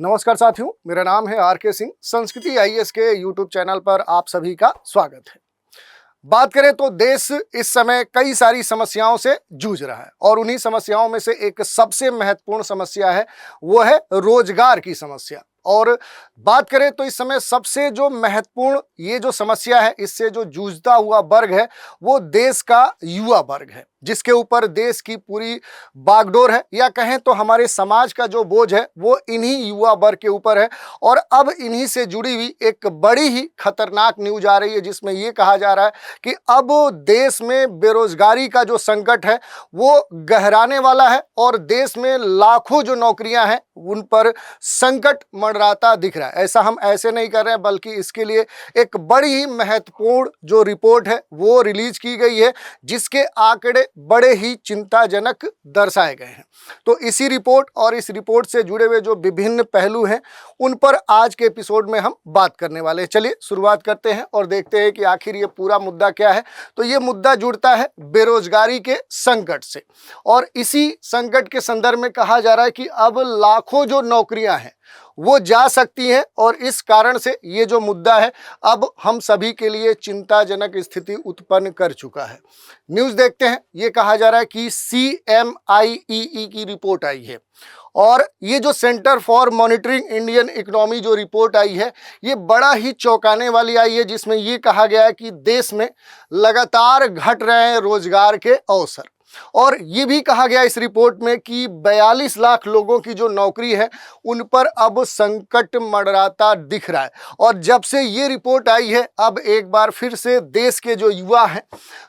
नमस्कार साथियों, मेरा नाम है आर.के. सिंह। संस्कृति आईएएस के यूट्यूब चैनल पर आप सभी का स्वागत है। बात करें तो देश इस समय कई सारी समस्याओं से जूझ रहा है और उन्हीं समस्याओं में से एक सबसे महत्वपूर्ण समस्या है, वो है रोजगार की समस्या। और बात करें तो इस समय सबसे जो महत्वपूर्ण ये जो समस्या है, इससे जो जूझता हुआ वर्ग है वो देश का युवा वर्ग है, जिसके ऊपर देश की पूरी बागडोर है, या कहें तो हमारे समाज का जो बोझ है वो इन्हीं युवा वर्ग के ऊपर है। और अब इन्हीं से जुड़ी हुई एक बड़ी ही खतरनाक न्यूज आ रही है, जिसमें ये कहा जा रहा है कि अब देश में बेरोजगारी का जो संकट है वो गहराने वाला है और देश में लाखों जो नौकरियां हैं उन पर संकट मंडराता दिख रहा है। ऐसा हम ऐसे नहीं कर रहे हैं, बल्कि इसके लिए एक बड़ी ही महत्वपूर्ण जो रिपोर्ट है वो रिलीज की गई है, जिसके आंकड़े बड़े ही चिंताजनक दर्शाए गए हैं। तो इसी रिपोर्ट और इस रिपोर्ट से जुड़े हुए जो विभिन्न पहलू हैं उन पर आज के एपिसोड में हम बात करने वाले हैं। चलिए शुरुआत करते हैं और देखते हैं कि आखिर ये पूरा मुद्दा क्या है। तो ये मुद्दा जुड़ता है बेरोजगारी के संकट से, और इसी संकट के संदर्भ में कहा जा रहा है कि अब लाखों जो नौकरियां हैं वो जा सकती हैं, और इस कारण से ये जो मुद्दा है अब हम सभी के लिए चिंताजनक स्थिति उत्पन्न कर चुका है। न्यूज़ देखते हैं। ये कहा जा रहा है कि CMIEE की रिपोर्ट आई है, और ये जो centre for monitoring Indian economy जो रिपोर्ट आई है ये बड़ा ही चौंकाने वाली आई है, जिसमें ये कहा गया है कि देश में लगातार घट रहे हैं रोजगार के अवसर। और ये भी कहा गया इस रिपोर्ट में कि 42 लाख लोगों की जो नौकरी है उन पर अब संकट मंडराता दिख रहा है। और जब से ये रिपोर्ट आई है अब एक बार फिर से देश के जो युवा हैं,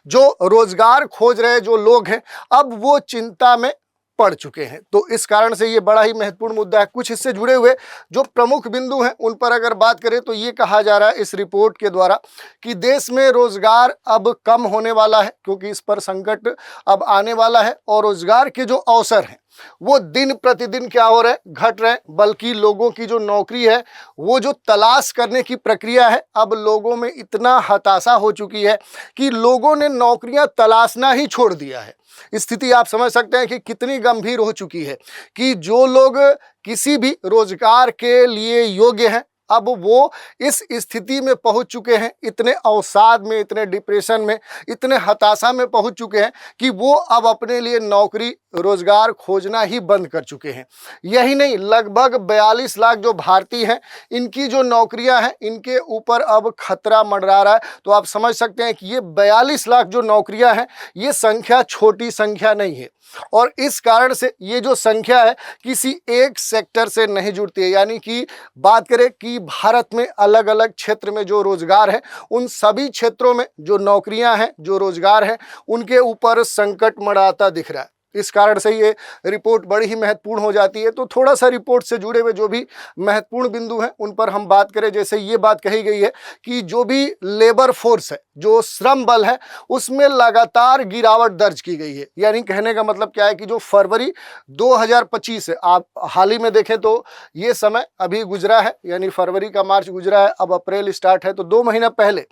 जो रोजगार खोज रहे जो लोग हैं, अब वो चिंता में पड़ चुके हैं। तो इस कारण से ये बड़ा ही महत्वपूर्ण मुद्दा है। कुछ इससे जुड़े हुए जो प्रमुख बिंदु हैं उन पर अगर बात करें तो ये कहा जा रहा है इस रिपोर्ट के द्वारा कि देश में रोजगार अब कम होने वाला है, क्योंकि इस पर संकट अब आने वाला है, और रोजगार के जो अवसर हैं वो दिन प्रतिदिन क्या हो रहे हैं, घट रहे हैं। बल्कि लोगों की जो नौकरी है वो जो तलाश करने की प्रक्रिया है, अब लोगों में इतना हताशा हो चुकी है कि लोगों ने नौकरियां तलाशना ही छोड़ दिया है। स्थिति आप समझ सकते हैं कि कितनी गंभीर हो चुकी है कि जो लोग किसी भी रोजगार के लिए योग्य हैं अब वो इस स्थिति में पहुंच चुके हैं, इतने अवसाद में, इतने डिप्रेशन में, इतने हताशा में पहुंच चुके हैं कि वो अब अपने लिए नौकरी रोजगार खोजना ही बंद कर चुके हैं। यही नहीं, लगभग 42 लाख जो भारतीय हैं इनकी जो नौकरियां हैं इनके ऊपर अब खतरा मंडरा रहा है। तो आप समझ सकते हैं कि ये 42 लाख जो नौकरियां हैं ये संख्या छोटी संख्या नहीं है, और इस कारण से ये जो संख्या है किसी एक सेक्टर से नहीं जुड़ती है। यानी कि बात करें कि भारत में अलग अलग क्षेत्र में जो रोजगार है उन सभी क्षेत्रों में जो नौकरियां हैं, जो रोजगार है, उनके ऊपर संकट मंडराता दिख रहा है। इस कारण से ये रिपोर्ट बड़ी ही महत्वपूर्ण हो जाती है। तो थोड़ा सा रिपोर्ट से जुड़े हुए जो भी महत्वपूर्ण बिंदु हैं उन पर हम बात करें। जैसे ये बात कही गई है कि जो भी लेबर फोर्स है, जो श्रम बल है, उसमें लगातार गिरावट दर्ज की गई है। यानी कहने का मतलब क्या है कि जो फरवरी 2025 है, आप हाल ही में देखें तो ये समय अभी गुजरा है, यानी फरवरी का मार्च गुजरा है, अब अप्रैल स्टार्ट है, तो 2 महीना पहले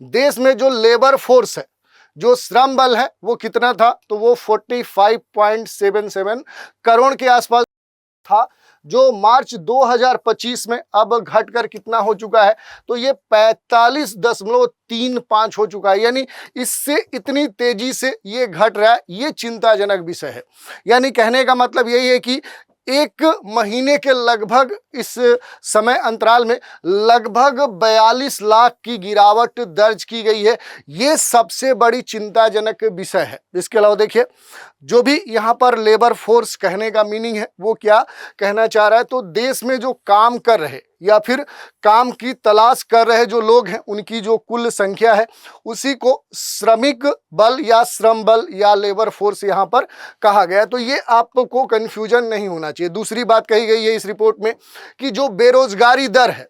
देश में जो लेबर फोर्स है, जो श्रम बल है, वो कितना था, तो वो 45.77 करोड़ के आसपास था, जो मार्च 2025 में अब घटकर कितना हो चुका है, तो ये 45.35 हो चुका है। यानी इससे इतनी तेजी से ये घट रहा है, ये चिंताजनक विषय है। यानी कहने का मतलब यही है कि एक महीने के लगभग इस समय अंतराल में लगभग 42 लाख की गिरावट दर्ज की गई है। ये सबसे बड़ी चिंताजनक विषय है। इसके अलावा देखिए, जो भी यहाँ पर लेबर फोर्स कहने का मीनिंग है वो क्या कहना चाह रहा है, तो देश में जो काम कर रहे या फिर काम की तलाश कर रहे जो लोग हैं उनकी जो कुल संख्या है उसी को श्रमिक बल या श्रम बल या लेबर फोर्स यहाँ पर कहा गया है। तो ये आपको कंफ्यूजन नहीं होना चाहिए। दूसरी बात कही गई है इस रिपोर्ट में कि जो बेरोजगारी दर है,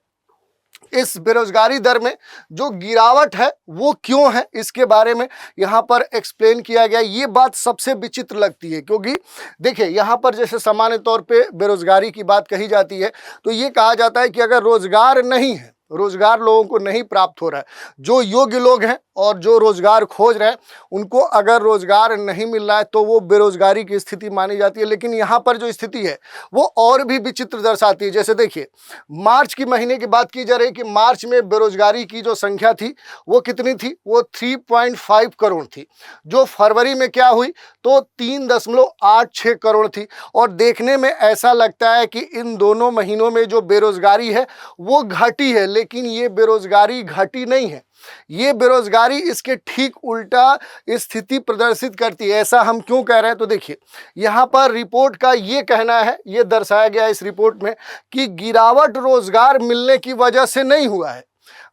इस बेरोजगारी दर में जो गिरावट है वो क्यों है, इसके बारे में यहाँ पर एक्सप्लेन किया गया। ये बात सबसे विचित्र लगती है, क्योंकि देखिए यहाँ पर जैसे सामान्य तौर पे बेरोजगारी की बात कही जाती है तो ये कहा जाता है कि अगर रोजगार नहीं है रोजगार लोगों को नहीं प्राप्त हो रहा है। जो योग्य लोग हैं और जो रोजगार खोज रहे हैं उनको अगर रोजगार नहीं मिल रहा है तो वो बेरोजगारी की स्थिति मानी जाती है। लेकिन यहाँ पर जो स्थिति है वो और भी विचित्र दर्शाती है। जैसे देखिए, मार्च की महीने की बात की जा रही है कि मार्च में बेरोजगारी की जो संख्या थी वो कितनी थी, वो 3.5 करोड़ थी। जो फरवरी में क्या हुई तो 3.86 करोड़ थी। और देखने में ऐसा लगता है कि इन दोनों महीनों में जो बेरोजगारी है वो घटी है, लेकिन ये बेरोजगारी घटी नहीं है। ये बेरोजगारी इसके ठीक उल्टा स्थिति प्रदर्शित करती है। ऐसा हम क्यों कह रहे हैं, तो देखिए यहाँ पर रिपोर्ट का ये कहना है, ये दर्शाया गया इस रिपोर्ट में कि गिरावट रोजगार मिलने की वजह से नहीं हुआ है,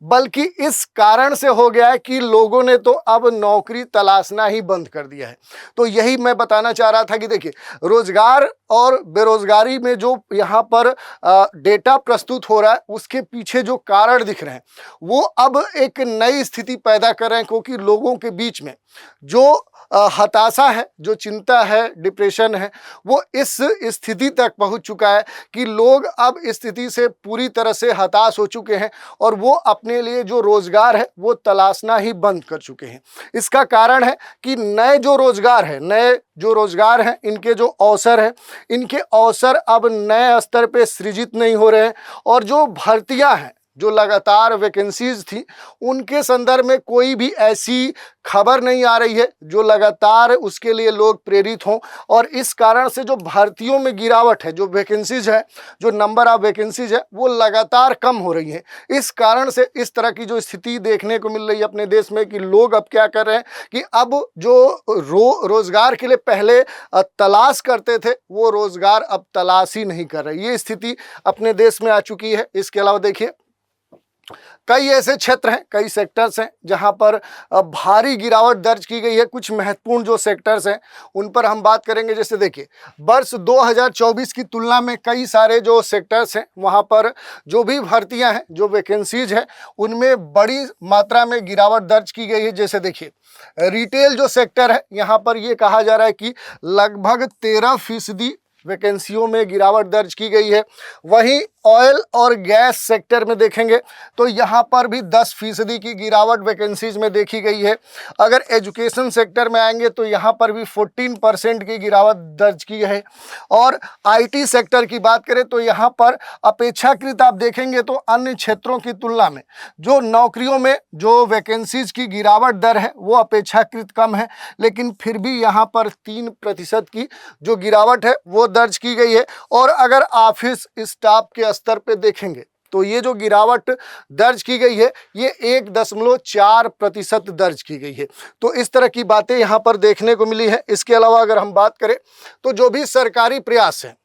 बल्कि इस कारण से हो गया है कि लोगों ने तो अब नौकरी तलाशना ही बंद कर दिया है। तो यही मैं बताना चाह रहा था कि देखिए, रोजगार और बेरोजगारी में जो यहाँ पर डेटा प्रस्तुत हो रहा है उसके पीछे जो कारण दिख रहे हैं वो अब एक नई स्थिति पैदा कर रहे हैं, क्योंकि लोगों के बीच में जो हताशा है, जो चिंता है, डिप्रेशन है, वो इस स्थिति तक पहुंच चुका है कि लोग अब इस स्थिति से पूरी तरह से हताश हो चुके हैं और वो अपने लिए जो रोजगार है वो तलाशना ही बंद कर चुके हैं। इसका कारण है कि नए जो रोजगार हैं इनके जो अवसर हैं, इनके अवसर अब नए स्तर पे सृजित नहीं हो रहे हैं। और जो भर्तियां हैं, जो लगातार वैकेंसीज थी, उनके संदर्भ में कोई भी ऐसी खबर नहीं आ रही है जो लगातार उसके लिए लोग प्रेरित हों। और इस कारण से जो भर्तियों में गिरावट है, जो वैकेंसीज है, जो नंबर ऑफ वैकेंसीज है, वो लगातार कम हो रही है। इस कारण से इस तरह की जो स्थिति देखने को मिल रही है अपने देश में कि लोग अब क्या कर रहे हैं कि अब जो रोजगार के लिए पहले तलाश करते थे वो रोजगार अब तलाश ही नहीं कर रहे। ये स्थिति अपने देश में आ चुकी है। इसके अलावा देखिए, कई ऐसे क्षेत्र हैं, कई सेक्टर्स हैं जहां पर भारी गिरावट दर्ज की गई है। कुछ महत्वपूर्ण जो सेक्टर्स हैं उन पर हम बात करेंगे। जैसे देखिए, वर्ष 2024 की तुलना में कई सारे जो सेक्टर्स हैं वहां पर जो भी भर्तियां हैं, जो वैकेंसीज हैं, उनमें बड़ी मात्रा में गिरावट दर्ज की गई है। जैसे देखिए, रिटेल जो सेक्टर है, यहाँ पर ये कहा जा रहा है कि लगभग 13% वैकेंसियों में गिरावट दर्ज की गई है। वहीं ऑयल और गैस सेक्टर में देखेंगे तो यहाँ पर भी 10% की गिरावट वैकेंसीज में देखी गई है। अगर एजुकेशन सेक्टर में आएंगे तो यहाँ पर भी 14% की गिरावट दर्ज की है। और आईटी सेक्टर की बात करें तो यहाँ पर अपेक्षाकृत आप देखेंगे तो अन्य क्षेत्रों की तुलना में जो नौकरियों में जो वैकेंसीज की गिरावट दर है वो अपेक्षाकृत कम है, लेकिन फिर भी यहाँ पर 3% की जो गिरावट है वो दर्ज की गई है। और अगर ऑफिस स्टाफ के स्तर पे देखेंगे तो ये जो गिरावट दर्ज की गई है ये 1.4% दर्ज की गई है। तो इस तरह की बातें यहाँ पर देखने को मिली है। इसके अलावा अगर हम बात करें तो जो भी सरकारी प्रयास हैं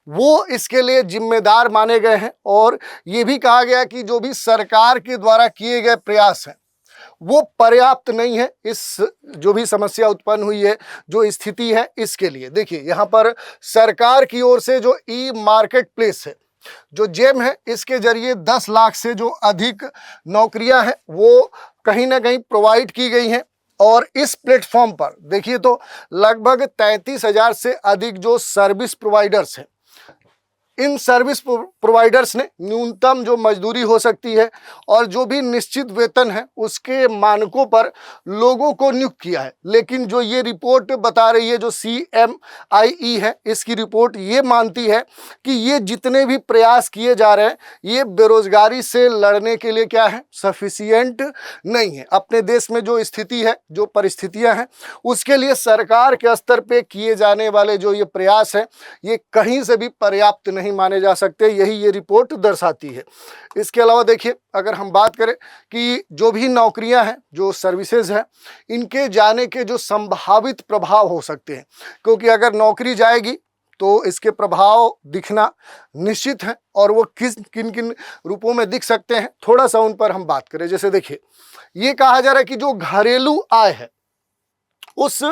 वो इसके लिए जिम्मेदार माने गए हैं। और ये भी कहा गया कि जो भी सरकार के द्वारा किए गए प्रयास हैं वो पर्याप्त नहीं है। इस जो भी समस्या उत्पन्न हुई है, जो स्थिति है, इसके लिए देखिए यहाँ पर सरकार की ओर से जो ई मार्केट प्लेस है, जो जेम है, इसके जरिए 10 लाख से जो अधिक नौकरियां हैं वो कहीं ना कहीं प्रोवाइड की गई हैं। और इस प्लेटफॉर्म पर देखिए तो लगभग 33,000 से अधिक जो सर्विस प्रोवाइडर्स हैं, इन सर्विस प्रोवाइडर्स ने न्यूनतम जो मजदूरी हो सकती है और जो भी निश्चित वेतन है उसके मानकों पर लोगों को नियुक्त किया है। लेकिन जो ये रिपोर्ट बता रही है, जो CMIE है, इसकी रिपोर्ट ये मानती है कि ये जितने भी प्रयास किए जा रहे हैं ये बेरोजगारी से लड़ने के लिए क्या है, सफिशिएंट नहीं है। अपने देश में जो स्थिति है, जो परिस्थितियां हैं, उसके लिए सरकार के स्तर पे किए जाने वाले जो ये प्रयास हैं ये कहीं से भी पर्याप्त नहीं माने जा सकते। यही ये रिपोर्ट दर्शाती है। इसके अलावा देखिए, अगर हम बात करें कि जो भी नौकरियां हैं, जो सर्विसेज हैं, इनके जाने के जो संभावित प्रभाव हो सकते हैं, क्योंकि अगर नौकरी जाएगी तो इसके प्रभाव दिखना निश्चित है। और वो किन किन रूपों में दिख सकते हैं, थोड़ा सा उन पर हम बात करें। जैसे देखिए, ये कहा जा रहा है कि जो घरेलू आय है, उस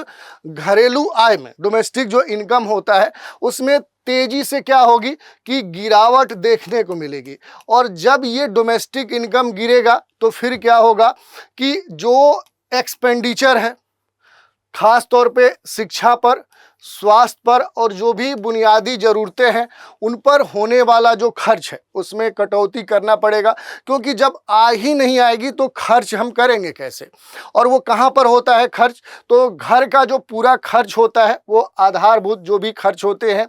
घरेलू आय में डोमेस्टिक जो इनकम होता है उसमें तेजी से क्या होगी कि गिरावट देखने को मिलेगी। और जब ये डोमेस्टिक इनकम गिरेगा तो फिर क्या होगा कि जो एक्सपेंडिचर है, खास तौर पे शिक्षा पर, स्वास्थ्य पर और जो भी बुनियादी ज़रूरतें हैं उन पर होने वाला जो खर्च है उसमें कटौती करना पड़ेगा, क्योंकि जब आ ही नहीं आएगी तो खर्च हम करेंगे कैसे। और वो कहाँ पर होता है खर्च, तो घर का जो पूरा खर्च होता है वो आधारभूत जो भी खर्च होते हैं,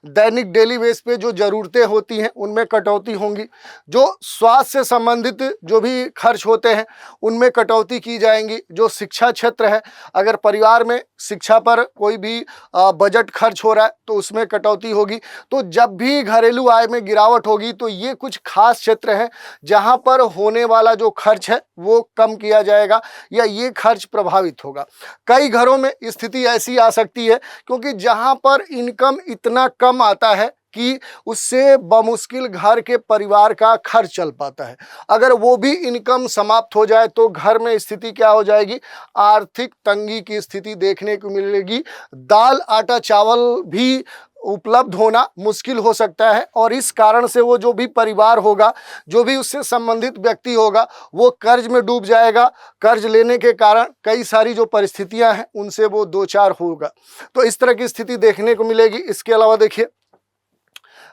दैनिक डेली बेस पे जो ज़रूरतें होती हैं उनमें कटौती होंगी। जो स्वास्थ्य से संबंधित जो भी खर्च होते हैं उनमें कटौती की जाएंगी। जो शिक्षा क्षेत्र है, अगर परिवार में शिक्षा पर कोई भी बजट खर्च हो रहा है तो उसमें कटौती होगी। तो जब भी घरेलू आय में गिरावट होगी तो ये कुछ खास क्षेत्र हैं जहां पर होने वाला जो खर्च है वो कम किया जाएगा या ये खर्च प्रभावित होगा। कई घरों में स्थिति ऐसी आ सकती है क्योंकि जहां पर इनकम इतना कम आता है कि उससे बमुश्किल घर के परिवार का खर्च चल पाता है। अगर वो भी इनकम समाप्त हो जाए तो घर में स्थिति क्या हो जाएगी, आर्थिक तंगी की स्थिति देखने को मिलेगी। दाल आटा चावल भी उपलब्ध होना मुश्किल हो सकता है और इस कारण से वो जो भी परिवार होगा, जो भी उससे संबंधित व्यक्ति होगा, वो कर्ज में डूब जाएगा। कर्ज लेने के कारण कई सारी जो परिस्थितियां हैं उनसे वो दो चार होगा। तो इस तरह की स्थिति देखने को मिलेगी। इसके अलावा देखिए,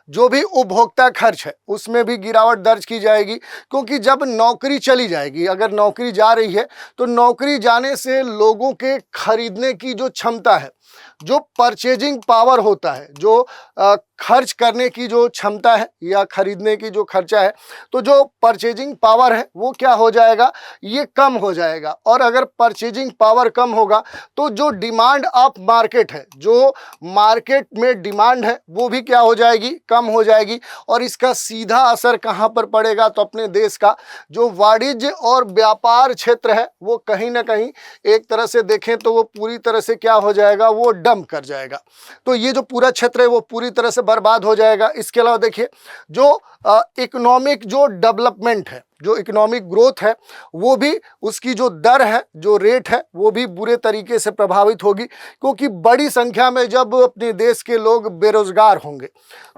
जो भी उपभोक्ता खर्च है उसमें भी गिरावट दर्ज की जाएगी, क्योंकि जब नौकरी चली जाएगी, अगर नौकरी जा रही है तो नौकरी जाने से लोगों के खरीदने की जो क्षमता है, जो परचेजिंग पावर होता है, जो खर्च करने की जो क्षमता है या खरीदने की जो खर्चा है, तो जो परचेजिंग पावर है वो क्या हो जाएगा, ये कम हो जाएगा। और अगर परचेजिंग पावर कम होगा तो जो डिमांड ऑफ मार्केट है, जो मार्केट में डिमांड है, वो भी क्या हो जाएगी, कम हो जाएगी। और इसका सीधा असर कहाँ पर पड़ेगा, तो अपने देश का जो वाणिज्य और व्यापार क्षेत्र है वो कहीं ना कहीं एक तरह से देखें तो वो पूरी तरह से क्या हो जाएगा, वो डंप कर जाएगा। तो ये जो पूरा क्षेत्र है वो पूरी तरह से बर्बाद हो जाएगा। इसके अलावा देखिए, जो इकोनॉमिक जो डेवलपमेंट है, जो इकोनॉमिक ग्रोथ है, वो भी उसकी जो दर है, जो रेट है, वो भी बुरे तरीके से प्रभावित होगी। क्योंकि बड़ी संख्या में जब अपने देश के लोग बेरोजगार होंगे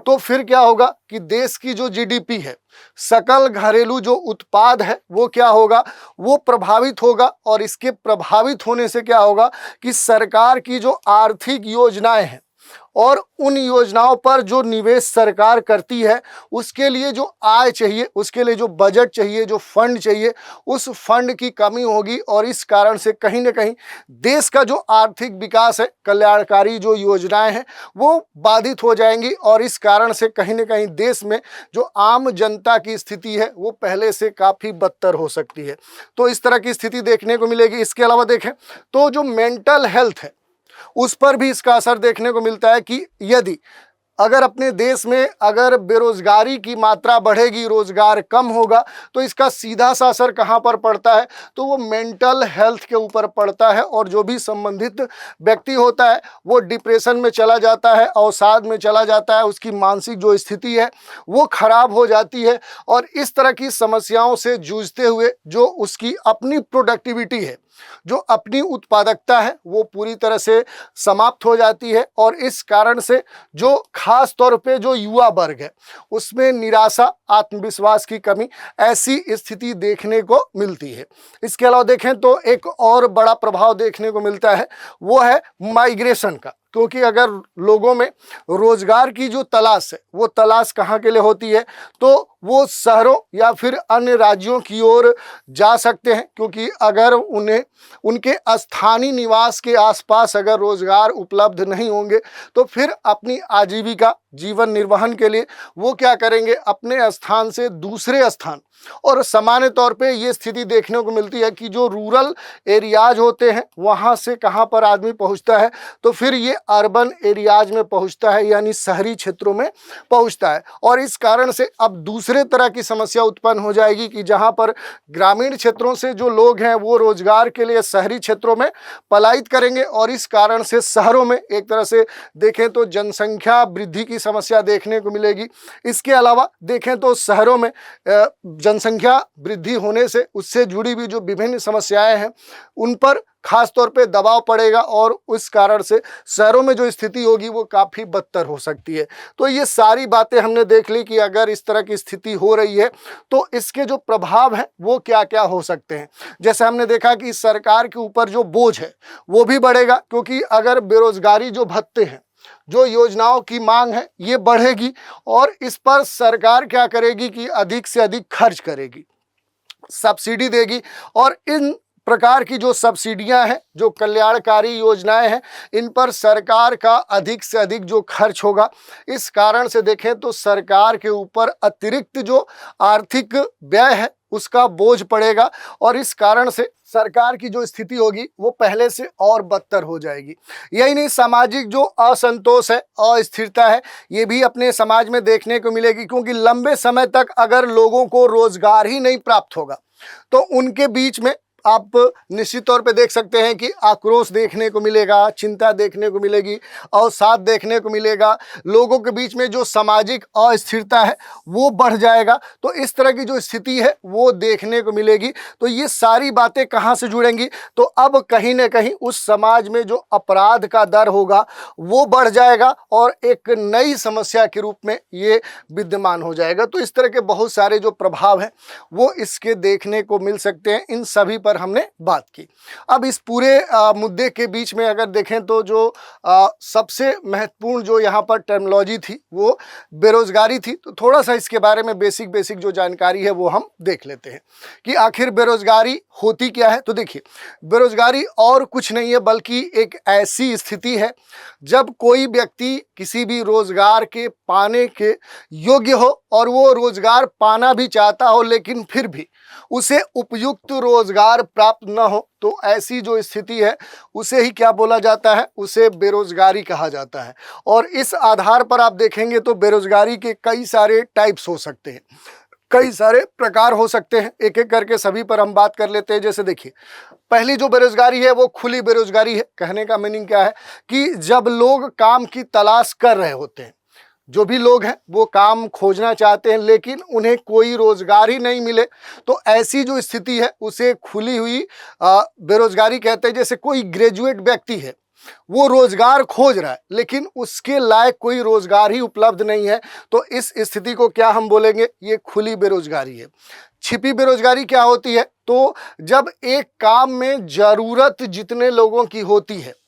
तो फिर क्या होगा कि देश की जो जीडीपी है, सकल घरेलू जो उत्पाद है, वो क्या होगा, वो प्रभावित होगा। और इसके प्रभावित होने से क्या होगा कि सरकार की जो आर्थिक योजनाएं हैं और उन योजनाओं पर जो निवेश सरकार करती है, उसके लिए जो आय चाहिए, उसके लिए जो बजट चाहिए, जो फंड चाहिए, उस फंड की कमी होगी। और इस कारण से कहीं ना कहीं देश का जो आर्थिक विकास है, कल्याणकारी जो योजनाएं हैं, वो बाधित हो जाएंगी। और इस कारण से कहीं ना कहीं देश में जो आम जनता की स्थिति है वो पहले से काफ़ी बदतर हो सकती है। तो इस तरह की स्थिति देखने को मिलेगी। इसके अलावा देखें तो जो मेंटल हेल्थ है उस पर भी इसका असर देखने को मिलता है कि यदि अगर अपने देश में अगर बेरोजगारी की मात्रा बढ़ेगी, रोजगार कम होगा, तो इसका सीधा सा असर कहाँ पर पड़ता है, तो वो मेंटल हेल्थ के ऊपर पड़ता है। और जो भी संबंधित व्यक्ति होता है वो डिप्रेशन में चला जाता है, अवसाद में चला जाता है, उसकी मानसिक जो स्थिति है वो खराब हो जाती है। और इस तरह की समस्याओं से जूझते हुए जो उसकी अपनी प्रोडक्टिविटी है, जो अपनी उत्पादकता है, वो पूरी तरह से समाप्त हो जाती है। और इस कारण से जो खास तौर पे जो युवा वर्ग है उसमें निराशा, आत्मविश्वास की कमी, ऐसी स्थिति देखने को मिलती है। इसके अलावा देखें तो एक और बड़ा प्रभाव देखने को मिलता है, वो है माइग्रेशन का। क्योंकि अगर लोगों में रोजगार की जो तलाश है वो तलाश कहाँ के लिए होती है, तो वो शहरों या फिर अन्य राज्यों की ओर जा सकते हैं। क्योंकि अगर उन्हें उनके स्थानीय निवास के आसपास अगर रोजगार उपलब्ध नहीं होंगे तो फिर अपनी आजीविका, जीवन निर्वहन के लिए वो क्या करेंगे, अपने स्थान से दूसरे स्थान। और सामान्य तौर पे ये स्थिति देखने को मिलती है कि जो रूरल एरियाज होते हैं वहाँ से कहाँ पर आदमी पहुँचता है, तो फिर ये अर्बन एरियाज में पहुँचता है, यानी शहरी क्षेत्रों में पहुँचता है। और इस कारण से अब दूसरे तरह की समस्या उत्पन्न हो जाएगी कि जहाँ पर ग्रामीण क्षेत्रों से जो लोग हैं वो रोजगार के लिए शहरी क्षेत्रों में पलायित करेंगे। और इस कारण से शहरों में एक तरह से देखें तो जनसंख्या वृद्धि की समस्या देखने को मिलेगी। इसके अलावा देखें तो शहरों में जनसंख्या वृद्धि होने से उससे जुड़ी हुई जो विभिन्न समस्याएं हैं उन पर खास तौर पे दबाव पड़ेगा और उस कारण से शहरों में जो स्थिति होगी वो काफ़ी बदतर हो सकती है। तो ये सारी बातें हमने देख ली कि अगर इस तरह की स्थिति हो रही है तो इसके जो प्रभाव हैं वो क्या क्या हो सकते हैं। जैसे हमने देखा कि सरकार के ऊपर जो बोझ है वो भी बढ़ेगा, क्योंकि अगर बेरोजगारी जो भत्ते हैं, जो योजनाओं की मांग है ये बढ़ेगी और इस पर सरकार क्या करेगी कि अधिक से अधिक खर्च करेगी, सब्सिडी देगी। और इन प्रकार की जो सब्सिडियां हैं, जो कल्याणकारी योजनाएं हैं, इन पर सरकार का अधिक से अधिक जो खर्च होगा। इस कारण से देखें तो सरकार के ऊपर अतिरिक्त जो आर्थिक व्यय है उसका बोझ पड़ेगा और इस कारण से सरकार की जो स्थिति होगी वो पहले से और बदतर हो जाएगी। यही नहीं, सामाजिक जो असंतोष है, अस्थिरता है, ये भी अपने समाज में देखने को मिलेगी, क्योंकि लंबे समय तक अगर लोगों को रोजगार ही नहीं प्राप्त होगा तो उनके बीच में आप निश्चित तौर पे देख सकते हैं कि आक्रोश देखने को मिलेगा, चिंता देखने को मिलेगी, अवसाद देखने को मिलेगा, लोगों के बीच में जो सामाजिक अस्थिरता है वो बढ़ जाएगा। तो इस तरह की जो स्थिति है वो देखने को मिलेगी। तो ये सारी बातें कहाँ से जुड़ेंगी, तो अब कहीं ना कहीं उस समाज में जो अपराध का दर होगा वो बढ़ जाएगा और एक नई समस्या के रूप में ये विद्यमान हो जाएगा। तो इस तरह के बहुत सारे जो प्रभाव हैं वो इसके देखने को मिल सकते हैं। इन सभी पर हमने बात की। अब इस पूरे मुद्दे के बीच में अगर देखें तो जो सबसे महत्वपूर्ण जो यहाँ पर टर्मिनोलॉजी थी वो बेरोजगारी थी। तो थोड़ा सा इसके बारे में बेसिक जो जानकारी है वो हम देख लेते हैं कि आखिर बेरोजगारी होती क्या है। तो देखिए, बेरोजगारी और कुछ नहीं है बल्कि एक ऐसी स्थिति है जब कोई व्यक्ति किसी भी रोजगार के पाने के योग्य हो और वो रोजगार पाना भी चाहता हो लेकिन फिर भी उसे उपयुक्त रोजगार प्राप्त न हो, तो ऐसी जो स्थिति है उसे ही क्या बोला जाता है, उसे बेरोजगारी कहा जाता है। और इस आधार पर आप देखेंगे तो बेरोजगारी के कई सारे टाइप्स हो सकते हैं, कई सारे प्रकार हो सकते हैं। एक एक करके सभी पर हम बात कर लेते हैं। जैसे देखिए, पहली जो बेरोजगारी है वो खुली बेरोजगारी है। कहने का मीनिंग क्या है कि जब लोग काम की तलाश कर रहे होते हैं, जो भी लोग हैं वो काम खोजना चाहते हैं लेकिन उन्हें कोई रोजगार ही नहीं मिले, तो ऐसी जो स्थिति है उसे खुली हुई बेरोजगारी कहते हैं। जैसे कोई ग्रेजुएट व्यक्ति है, वो रोजगार खोज रहा है लेकिन उसके लायक कोई रोजगार ही उपलब्ध नहीं है, तो इस स्थिति को क्या हम बोलेंगे, ये खुली बेरोजगारी है। छिपी बेरोजगारी क्या होती है, तो जब एक काम में जरूरत जितने लोगों की होती है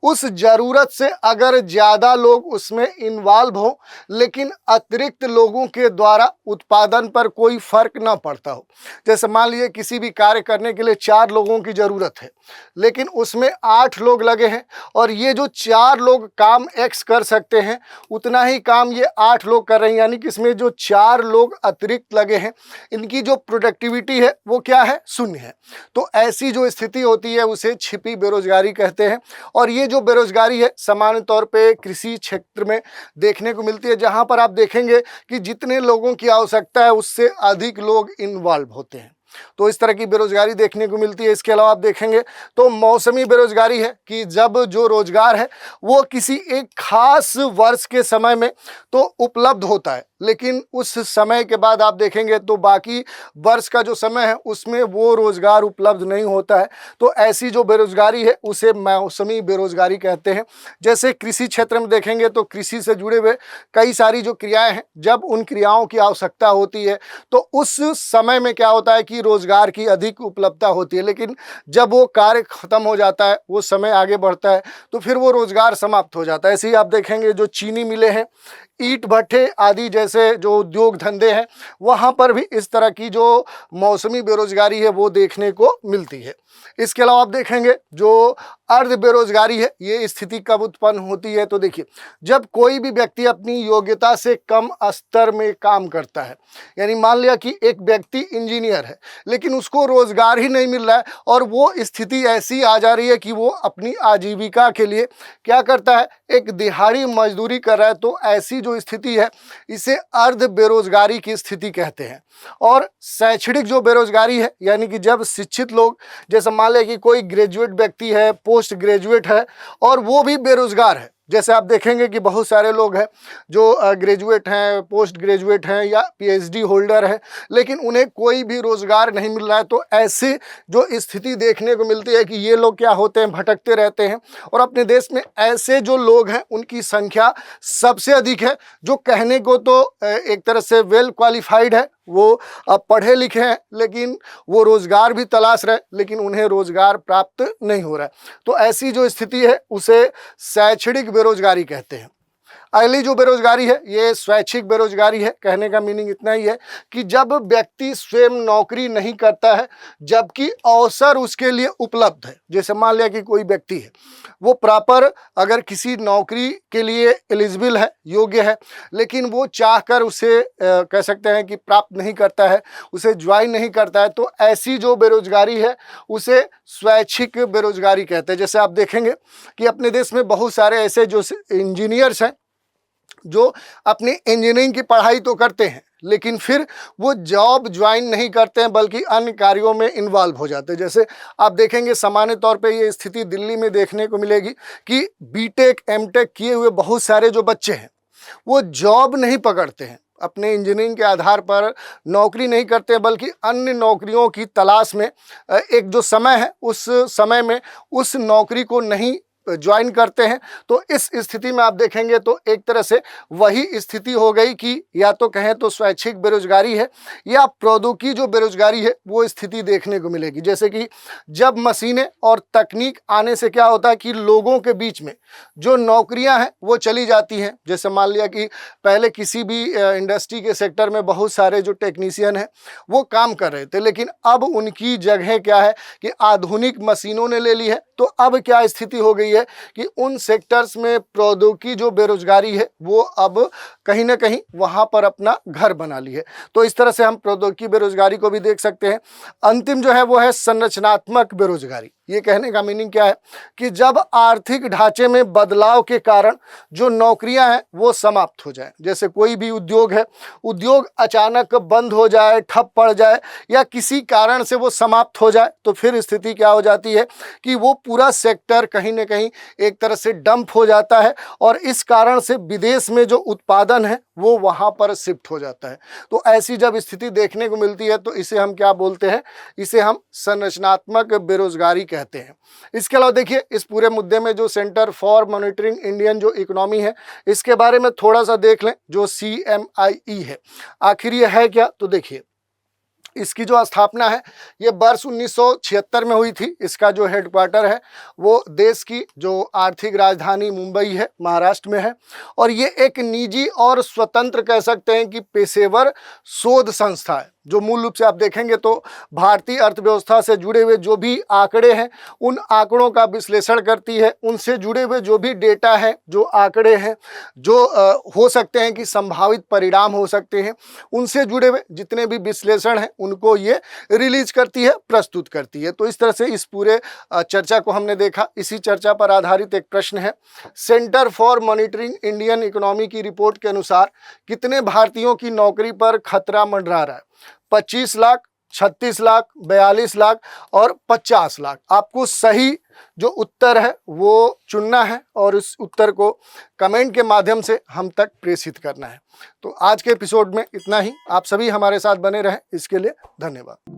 उस जरूरत से अगर ज़्यादा लोग उसमें इन्वॉल्व हो लेकिन अतिरिक्त लोगों के द्वारा उत्पादन पर कोई फर्क ना पड़ता हो। जैसे मान लीजिए किसी भी कार्य करने के लिए 4 लोगों की ज़रूरत है लेकिन उसमें 8 लोग लगे हैं और ये जो 4 लोग काम एक्स कर सकते हैं उतना ही काम ये 8 लोग कर रहे हैं, यानी कि इसमें जो 4 लोग अतिरिक्त लगे हैं इनकी जो प्रोडक्टिविटी है वो क्या है, शून्य है। तो ऐसी जो स्थिति होती है उसे छिपी बेरोजगारी कहते हैं। और ये जो बेरोजगारी है सामान्य तौर पे कृषि क्षेत्र में देखने को मिलती है, जहां पर आप देखेंगे कि जितने लोगों की आवश्यकता है उससे अधिक लोग इन्वॉल्व होते हैं, तो इस तरह की बेरोजगारी देखने को मिलती है। इसके अलावा आप देखेंगे तो मौसमी बेरोजगारी है कि जब जो रोजगार है वो किसी एक खास वर्ष के समय में तो उपलब्ध होता है लेकिन उस समय के बाद आप देखेंगे तो बाकी वर्ष का जो समय है उसमें वो रोजगार उपलब्ध नहीं होता है। तो ऐसी जो बेरोजगारी है उसे मौसमी बेरोजगारी कहते हैं। जैसे कृषि क्षेत्र में देखेंगे तो कृषि से जुड़े हुए कई सारी जो क्रियाएं हैं, जब उन क्रियाओं की आवश्यकता होती है तो उस समय में क्या होता है कि रोजगार की अधिक उपलब्धता होती है, लेकिन जब वो कार्य खत्म हो जाता है, वो समय आगे बढ़ता है तो फिर वो रोजगार समाप्त हो जाता है। ऐसे ही आप देखेंगे जो चीनी मिलें हैं, ईंट भट्ठे आदि जैसे जो उद्योग धंधे हैं, वहाँ पर भी इस तरह की जो मौसमी बेरोजगारी है वो देखने को मिलती है। इसके अलावा आप देखेंगे जो अर्ध बेरोजगारी है, ये स्थिति कब उत्पन्न होती है, तो देखिए जब कोई भी व्यक्ति अपनी योग्यता से कम स्तर में काम करता है, यानी मान लिया कि एक व्यक्ति इंजीनियर है लेकिन उसको रोजगार ही नहीं मिल रहा है और वो स्थिति ऐसी आ जा रही है कि वो अपनी आजीविका के लिए क्या करता है, एक दिहाड़ी मजदूरी कर रहा है, तो ऐसी जो स्थिति है इसे अर्ध बेरोजगारी की स्थिति कहते हैं। और शैक्षणिक जो बेरोजगारी है, यानी कि जब शिक्षित लोग, जैसे मान लें कि कोई ग्रेजुएट व्यक्ति है, पोस्ट ग्रेजुएट है और वो भी बेरोजगार है, जैसे आप देखेंगे कि बहुत सारे लोग हैं जो ग्रेजुएट हैं, पोस्ट ग्रेजुएट हैं या पीएचडी होल्डर हैं, लेकिन उन्हें कोई भी रोज़गार नहीं मिल रहा है। तो ऐसी जो स्थिति देखने को मिलती है कि ये लोग क्या होते हैं, भटकते रहते हैं। और अपने देश में ऐसे जो लोग हैं उनकी संख्या सबसे अधिक है, जो कहने को तो एक तरह से वेल क्वालिफाइड है, वो पढ़े लिखे हैं, लेकिन वो रोज़गार भी तलाश रहे, लेकिन उन्हें रोज़गार प्राप्त नहीं हो रहा है। तो ऐसी जो स्थिति है उसे शैक्षणिक बेरोजगारी कहते हैं। अगली जो बेरोजगारी है ये स्वैच्छिक बेरोजगारी है। कहने का मीनिंग इतना ही है कि जब व्यक्ति स्वयं नौकरी नहीं करता है जबकि अवसर उसके लिए उपलब्ध है। जैसे मान लिया कि कोई व्यक्ति है, वो प्रॉपर अगर किसी नौकरी के लिए एलिजिबल है, योग्य है, लेकिन वो चाहकर उसे कह सकते हैं कि प्राप्त नहीं करता है, उसे ज्वाइन नहीं करता है, तो ऐसी जो बेरोजगारी है उसे स्वैच्छिक बेरोजगारी कहते हैं। जैसे आप देखेंगे कि अपने देश में बहुत सारे ऐसे जो इंजीनियर्स हैं जो अपनी इंजीनियरिंग की पढ़ाई तो करते हैं, लेकिन फिर वो जॉब ज्वाइन नहीं करते हैं बल्कि अन्य कार्यों में इन्वॉल्व हो जाते हैं। जैसे आप देखेंगे सामान्य तौर पे ये स्थिति दिल्ली में देखने को मिलेगी कि बीटेक एमटेक किए हुए बहुत सारे जो बच्चे हैं वो जॉब नहीं पकड़ते हैं, अपने इंजीनियरिंग के आधार पर नौकरी नहीं करते हैं, बल्कि अन्य नौकरियों की तलाश में एक जो समय है उस समय में उस नौकरी को नहीं ज्वाइन करते हैं। तो इस स्थिति में आप देखेंगे तो एक तरह से वही स्थिति हो गई कि या तो कहें तो स्वैच्छिक बेरोजगारी है या प्रौद्योगिकी जो बेरोजगारी है वो स्थिति देखने को मिलेगी। जैसे कि जब मशीनें और तकनीक आने से क्या होता है कि लोगों के बीच में जो नौकरियां हैं वो चली जाती हैं। जैसे मान लिया कि पहले किसी भी इंडस्ट्री के सेक्टर में बहुत सारे जो टेक्नीशियन हैं वो काम कर रहे थे, लेकिन अब उनकी जगह क्या है कि आधुनिक मशीनों ने ले ली है। तो अब क्या स्थिति हो गई है कि उन सेक्टर्स में प्रौद्योगिकी जो बेरोजगारी है वो अब कहीं ना कहीं वहां पर अपना घर बना ली है। तो इस तरह से हम प्रौद्योगिकी बेरोजगारी को भी देख सकते हैं। अंतिम जो है वो है संरचनात्मक बेरोजगारी। ये कहने का मीनिंग क्या है कि जब आर्थिक ढांचे में बदलाव के कारण जो नौकरियां हैं वो समाप्त हो जाए। जैसे कोई भी उद्योग है, उद्योग अचानक बंद हो जाए, ठप पड़ जाए या किसी कारण से वो समाप्त हो जाए, तो फिर स्थिति क्या हो जाती है कि वो पूरा सेक्टर कहीं ना कहीं एक तरह से डंप हो जाता है और इस कारण से विदेश में जो उत्पादन है वो वहाँ पर शिफ्ट हो जाता है। तो ऐसी जब स्थिति देखने को मिलती है तो इसे हम क्या बोलते हैं, इसे हम संरचनात्मक बेरोजगारी कहते हैं। इसके अलावा देखिए इस पूरे मुद्दे में जो सेंटर फॉर मॉनिटरिंग इंडियन जो इकोनॉमी है इसके बारे में थोड़ा सा देख लें, जो CMIE है। आखिर ये है क्या, तो देखिए इसकी जो स्थापना है ये वर्ष 1976 में हुई थी। इसका जो हेडक्वार्टर है वो देश की जो आर्थिक राजधानी मुंबई है, महाराष्ट्र में है। और ये एक निजी और स्वतंत्र कह सकते हैं कि पेशेवर शोध संस्था है, जो मूल रूप से आप देखेंगे तो भारतीय अर्थव्यवस्था से जुड़े हुए जो भी आंकड़े हैं उन आंकड़ों का विश्लेषण करती है। उनसे जुड़े हुए जो भी डेटा है, जो आंकड़े हैं, जो हो सकते हैं कि संभावित परिणाम हो सकते हैं, उनसे जुड़े हुए जितने भी विश्लेषण हैं उनको ये रिलीज करती है, प्रस्तुत करती है। तो इस तरह से इस पूरे चर्चा को हमने देखा। इसी चर्चा पर आधारित एक प्रश्न है, centre for monitoring Indian economy की रिपोर्ट के अनुसार कितने भारतीयों की नौकरी पर खतरा मंडरा रहा है? 25 लाख, 36 लाख, 42 लाख और 50 लाख। आपको सही जो उत्तर है वो चुनना है और इस उत्तर को कमेंट के माध्यम से हम तक प्रेषित करना है। तो आज के एपिसोड में इतना ही। आप सभी हमारे साथ बने रहें, इसके लिए धन्यवाद।